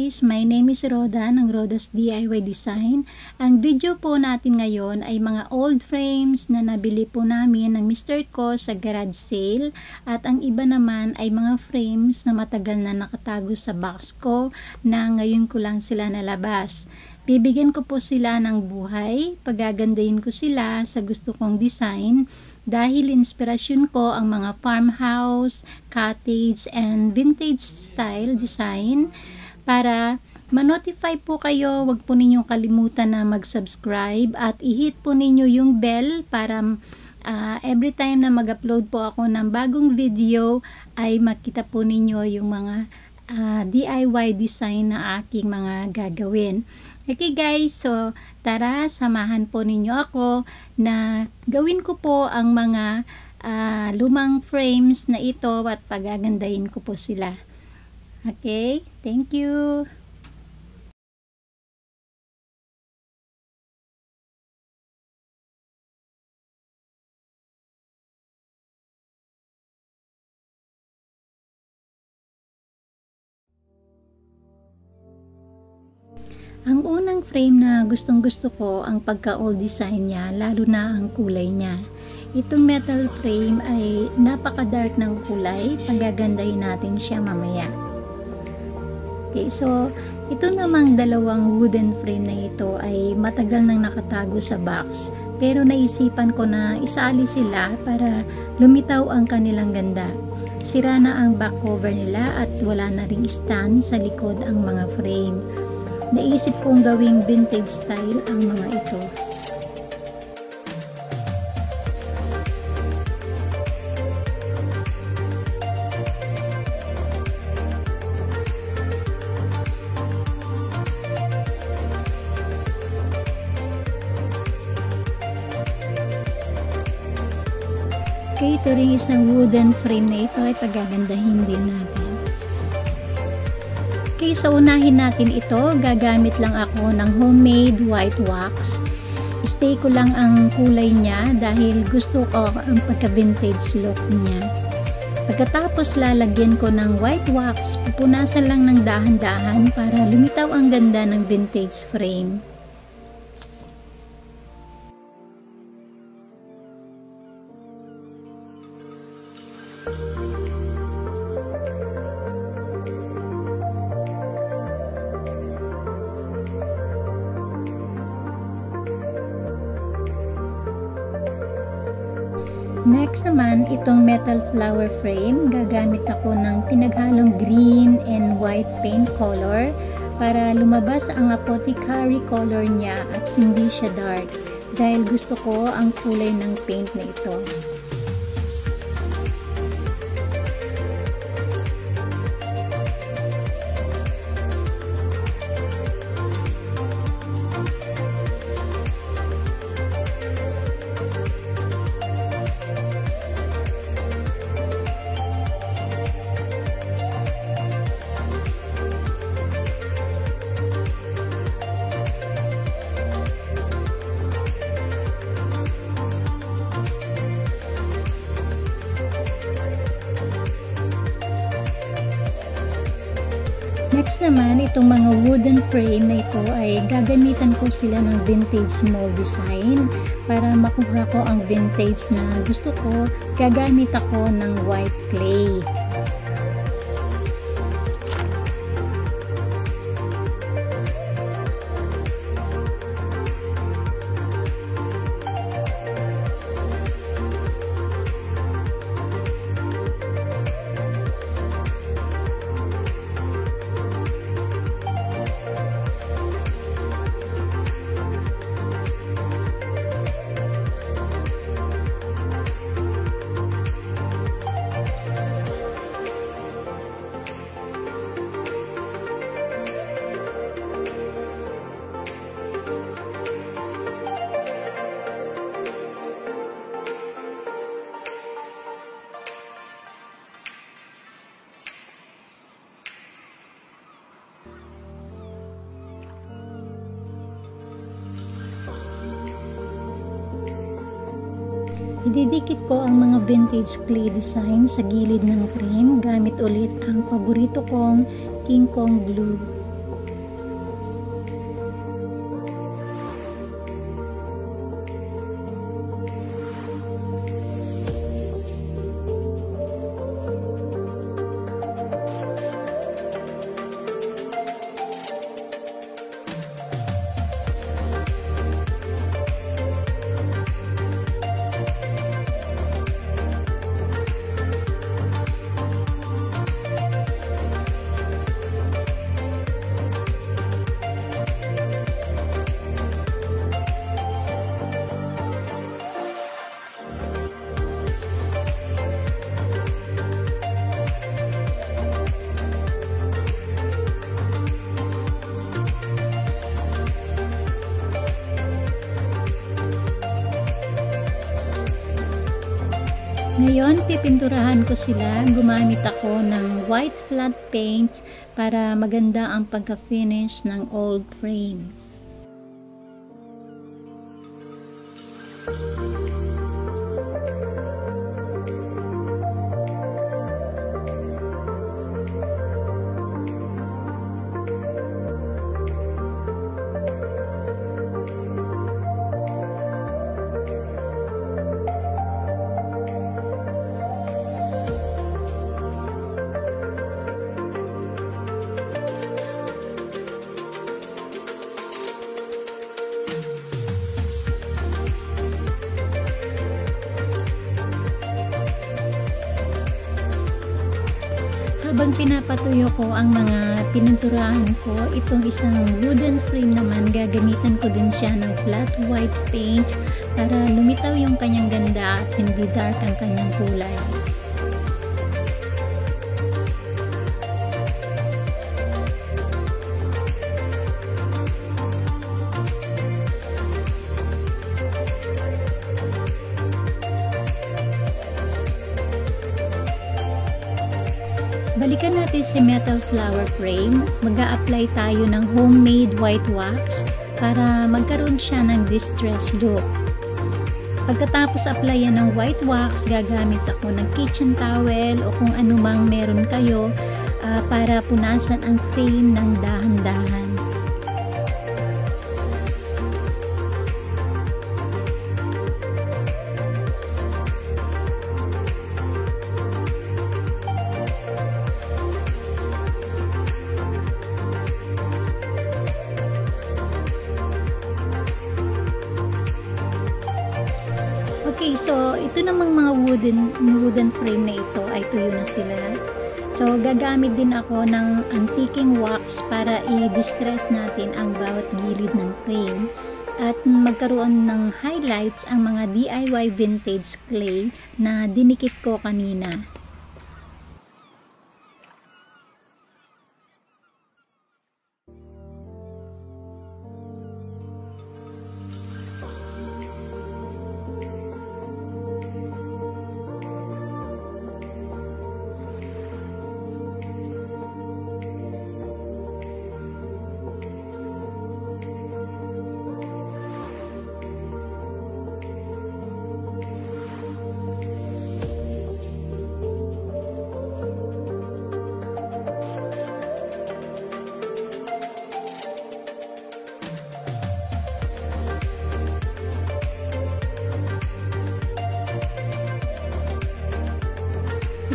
guys, my name is Roda ng Roda's DIY Design. Ang video po natin ngayon ay mga old frames na nabili po namin ng Mr. ko sa garage sale. At ang iba naman ay mga frames na matagal na nakatago sa box ko na ngayon ko lang sila nalabas. Bibigyan ko po sila ng buhay, pagagandahin ko sila sa gusto kong design dahil inspirasyon ko ang mga farmhouse, cottage, and vintage style design. Para ma-notify po kayo, wag po ninyong kalimutan na mag-subscribe at i-hit po ninyo yung bell para every time na mag-upload po ako ng bagong video ay makita po ninyo yung mga DIY design na aking mga gagawin. Okay guys, so tara, samahan po ninyo ako na gawin ko po ang mga lumang frames na ito at pagagandahin ko po sila. Okay, thank you. Ang unang frame na gustong-gusto ko ang pagka-old design niya, lalo na ang kulay niya. Itong metal frame ay napaka-dark ng kulay, pagagandahin natin siya mamaya. Okay, so ito namang dalawang wooden frame na ito ay matagal nang nakatago sa box, pero naisipan ko na isali sila para lumitaw ang kanilang ganda. Sira na ang back cover nila at wala na ring stand sa likod ang mga frame. Naisip kong gawing vintage style ang mga ito. Okay, ito rin isang wooden frame na ito ay pagagandahin din natin. Okay, so unahin natin ito. Gagamit lang ako ng homemade white wax. Stay ko lang ang kulay niya dahil gusto ko ang pagka-vintage look niya. Pagkatapos lalagyan ko ng white wax, pupunasan lang ng dahan-dahan para lumitaw ang ganda ng vintage frame. Next naman, itong metal flower frame, gagamit ako ng pinaghalong green and white paint color para lumabas ang apothecary color niya at hindi siya dark dahil gusto ko ang kulay ng paint na ito. Next naman, itong mga wooden frame na ito ay gagamitan ko sila ng vintage mold design. Para makuha ko ang vintage na gusto ko, gagamit ako ng white clay. Ididikit ko ang mga vintage clay design sa gilid ng frame gamit ulit ang paborito kong King Kong glue. Ngayon, pipinturahan ko sila. Gumamit ako ng white flat paint para maganda ang pagka-finish ng old frames. Habang pinapatuyo ko ang mga pininturahan ko, itong isang wooden frame naman, gagamitan ko din siya ng flat white paint para lumitaw yung kanyang ganda at hindi dark ang kanyang kulay. Balikan natin si metal flower frame. Mag-a-apply tayo ng homemade white wax para magkaroon siya ng distress look. Pagkatapos applyan ng white wax, gagamit ako ng kitchen towel o kung anumang meron kayo para punasan ang frame ng dahan-dahan. Okay, so ito namang mga wooden frame na ito ay tuyo na sila. So gagamit din ako ng antiquing wax para i-distress natin ang bawat gilid ng frame at magkaroon ng highlights ang mga DIY vintage clay na dinikit ko kanina.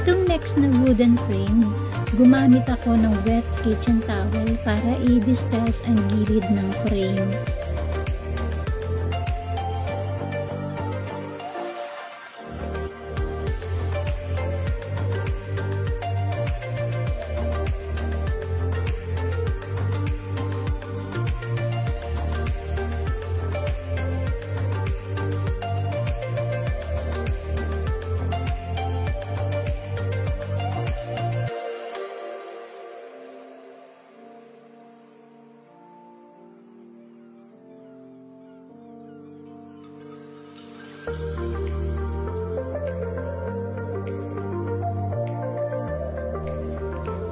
Itong next na wooden frame, gumamit ako ng wet kitchen towel para i-distress ang gilid ng frame.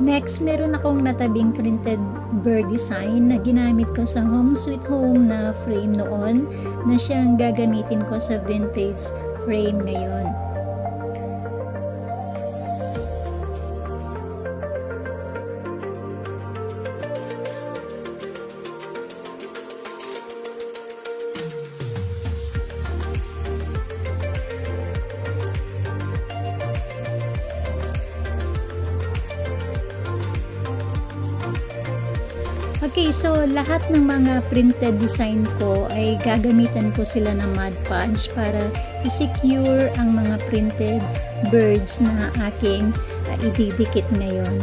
Next, meron akong natabing printed bird design na ginamit ko sa Home Sweet Home na frame noon na siyang gagamitin ko sa vintage frame ngayon. Okay, so lahat ng mga printed design ko ay gagamitan ko sila ng Mod Podge para i-secure ang mga printed birds na aking ididikit ngayon.